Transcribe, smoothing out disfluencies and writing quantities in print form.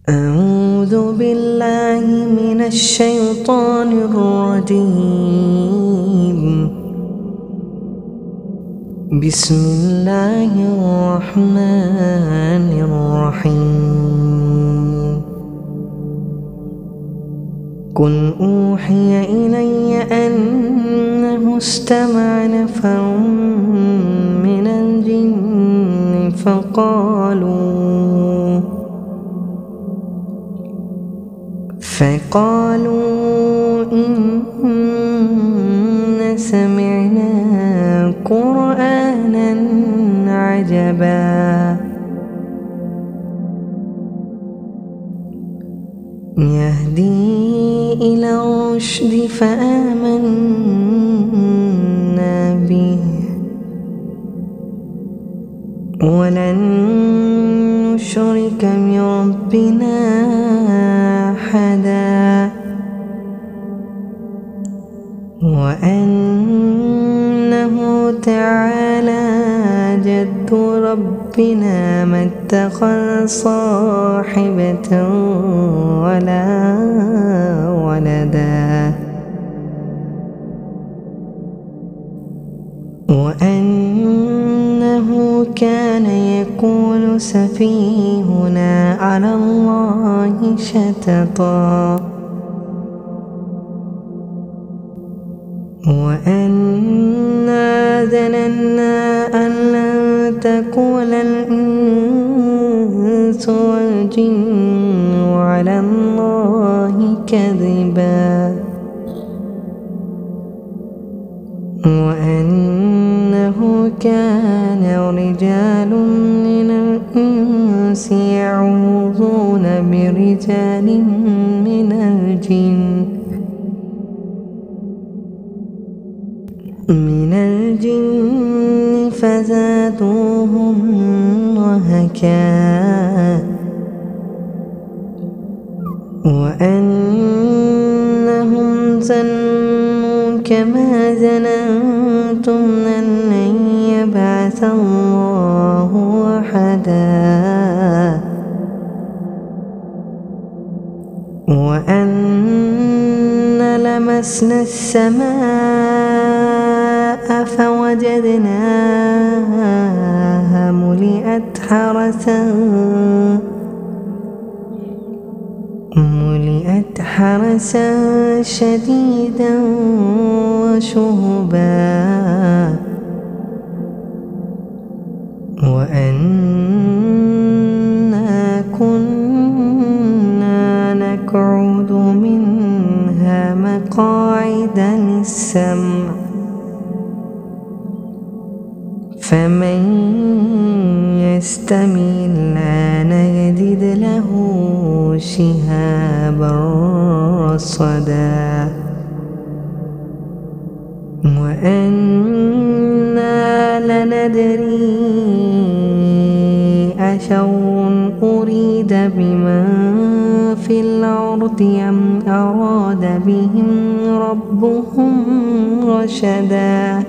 أعوذ بالله من الشيطان الرجيم. بسم الله الرحمن الرحيم. قل أوحي إلي أنه استمع نفر من الجن فقالوا إنا سمعنا قرآنا عجبا يهدي إلى الرشد فآمنا به ولن نشرك بربنا أحدا وأنه تعالى جد ربنا ما اتخذ صاحبة ولا ولدا وأنه كان يقول سفيهنا على الله شططا وأنا ظننا أن لن تقول الإنس والجن على الله كذبا وأنه كان رجال من الإنس يعوذون برجال من الجن فزادوهم رهقا وأنهم ظنوا كما ظننتم أن لن يبعث الله أحدا وأنا لمسنا السماء فوجدناها ملئت حرسا شديدا وشهبا وأنا كنا نقعد منها مقاعد للسمع فمن يستمع الآن يجد له شهابا رصدا وأنا لندري أشر أريد بمن في الأرض أم أراد بهم ربهم رشدا